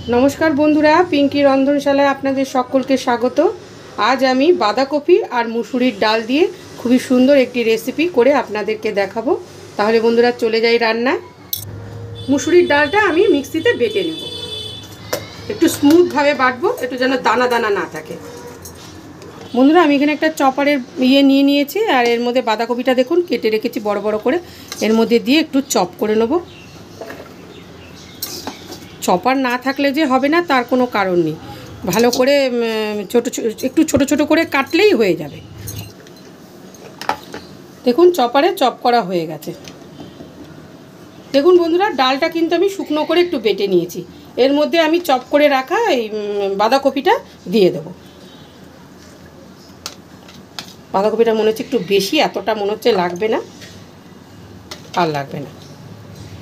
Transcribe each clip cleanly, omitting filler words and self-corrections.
नमस्कार बंधुरा पिंकी रंधनशालाय आपनादेर सकलके स्वागत। आज आमी बाँधाकपि और मुसुरिर डाल दिए खूबई सुंदर एक रेसिपि करे आपनादेरके देखाबो। ताहले बंधुरा चले जाई रान्नाय। मुसुरिर डालटा आमी मिक्सिते बेटे नेब, एकटु स्मूथ भावे बाटबो, एकटु जेन दाना दाना ना थाके। बंधुरा आमी एखाने एकटा चपारेर इये निये नियेछि और एर मध्ये बाँधाकपिटा देखुन केटे रेखेछि बड़ बड़ करे, एर मध्ये दिए एकटु चप करे नेब। चपार ना थाकले जे होबे ना तार कोनो कारण नेই, भालो करे एकटु छोटो छोटो करे काटलेई हये जाबे। देखुन चपारे चप करा हये गेছে। देखुन बंधुरा डालटा किन्तु आमी शुकनो करे एकटु बेटे निয়েছি। एर मध्ये आमी चप करे राखा এই বাঁধাকপিটা দিয়ে দেব। বাঁধাকপিটা মনে হচ্ছে একটু বেশি, এতটা মনে হচ্ছে লাগবে না, আর লাগবে না।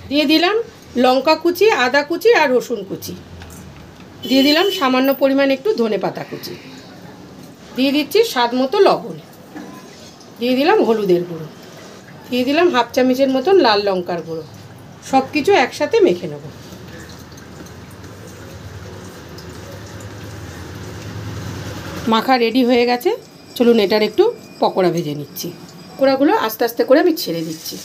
দিয়ে দিলাম लंका कुचि, आदा कुचि और रसुन कुचि, दिए दिलाम सामान्य परिमाण एकटू धने पाता कुचि, दिए दिচ্ছি स्वाद मतो लवण, दिए दिलाम हलुदेर गुঁড়ো, दिए दिलाम हाफ चामचेर मतन लाल लंकार गुঁড়ো। सबकिछु एकसाथे मेखे नेब। माखा रेडी हये गेছে। चलुन एटार एकटू पकोड़ा भेजे निচ্ছি। पकोड़ागुलो आस्ते आस्ते करे आमि छेड़े दिচ্ছি।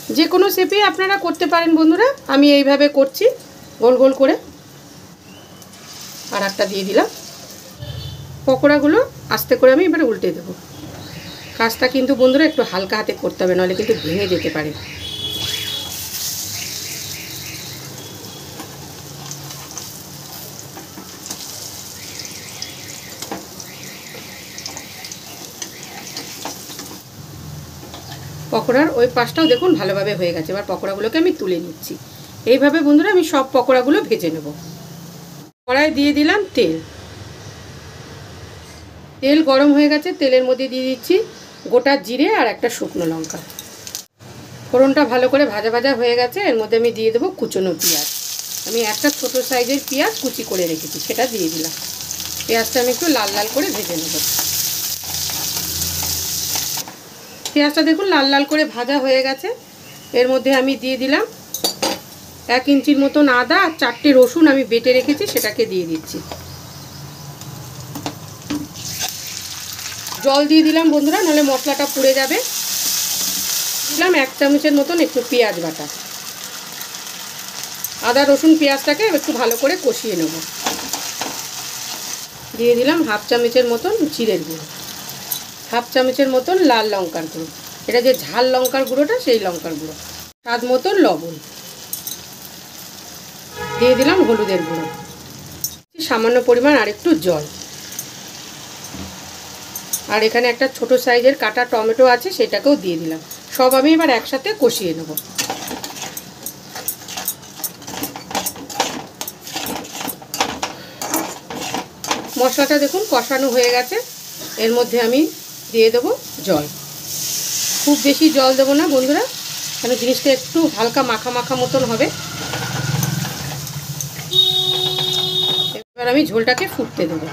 যে কোনো শেপে আপনারা করতে পারেন বন্ধুরা, আমি এইভাবে করছি গোল গোল করে। আর একটা দিয়ে দিলাম। পকোড়াগুলো আস্তে করে আমি এবারে উল্টে দেব। কাজটা কিন্তু বন্ধুরা একটু হালকা হাতে করতে হবে, নাহলে কিন্তু ভেঙে যেতে পারে। पकोड़ार ওই পাশটাও দেখুন ভালোভাবে হয়ে গেছে। এবার পকোড়াগুলোকে আমি তুলে নিচ্ছি। এইভাবে বন্ধুরা আমি সব পকোড়াগুলো ভেজে নেব। কড়াই দিয়ে দিলাম তেল। তেল গরম হয়ে গেছে, তেলের মধ্যে দিয়ে দিচ্ছি গোটা জিরে আর একটা শুকনো লঙ্কা। ফোড়নটা ভালো করে ভাজা ভাজা হয়ে গেছে, এর মধ্যে আমি দিয়ে দেব কুচনো পেঁয়াজ। আমি একটা ছোট সাইজের পেঁয়াজ কুচি করে রেখেছি, সেটা দিয়ে দিলাম। পেঁয়াজটা আমি একটু লাল লাল করে ভেজে নেব। পেঁয়াজটা দেখুন লাল লাল করে ভাজা হয়ে গেছে। এর মধ্যে আমি দিয়ে দিলাম 1 ইঞ্চির মতন আদা আর 4টে রসুন আমি বেটে রেখেছি, সেটাকে দিয়ে দিচ্ছি। জল দিয়ে দিলাম বন্ধুরা, নাহলে মশলাটা পুড়ে যাবে। দিলাম 1 চামচের মতন একটু পেঁয়াজ বাটা। আদা রসুন পেঁয়াজটাকে একটু ভালো করে কষিয়ে নেব। দিয়ে দিলাম হাফ চামচের মতন জিরের গুঁড়ো, হাফ চামচের মতন লাল লঙ্কার গুঁড়ো, এটা যে ঝাল লঙ্কার গুঁড়োটা সেই লঙ্কার গুঁড়ো, স্বাদ মতন লবণ, দিয়ে দিলাম হলুদের গুঁড়ো, সামান্য পরিমাণ আর একটু জল। আর এখানে একটা ছোট সাইজের কাটা টমেটো আছে, সেটাকেও দিয়ে দিলাম। সব আমি এবার একসাথে কষিয়ে নেব। মশলাটা দেখুন কষানো হয়ে গেছে। এর মধ্যে আমি দিয়ে দেবো জল। খুব বেশি জল দেবো না বন্ধুরা, কেন জিনিসটা একটু হালকা মাখা মাখা মতন হবে। এবার আমি ঝোলটাকে ফুটতে দেবো।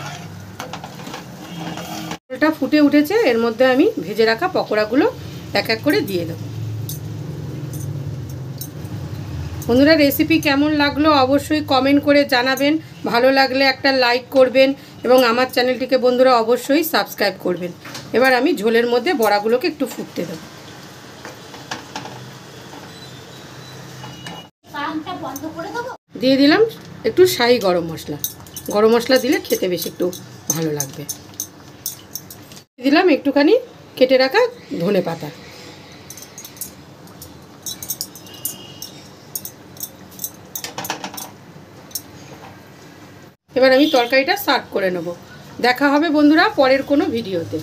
ঝোলটা ফুটে উঠেছে, এর মধ্যে আমি ভেজে রাখা পকোড়াগুলো এক এক করে দিয়ে দেবো। বন্ধুরা রেসিপি কেমন লাগলো অবশ্যই কমেন্ট করে জানাবেন। ভালো লাগলে একটা লাইক করবেন এবং আমার চ্যানেলটিকে বন্ধুরা অবশ্যই সাবস্ক্রাইব করবেন। এবার আমি ঝোলের মধ্যে বড়াগুলোকে একটু ফুটতে দেব। দিয়ে দিলাম একটু শাহি গরম মশলা। গরম মশলা দিলে খেতে বেশি একটু ভালো লাগবে। দিলাম একটুখানি কেটে রাখা ধনে পাতা। এবার আমি তরকারিটা সার্ভ করে নেব। দেখা হবে বন্ধুরা পরের কোনো ভিডিওতে।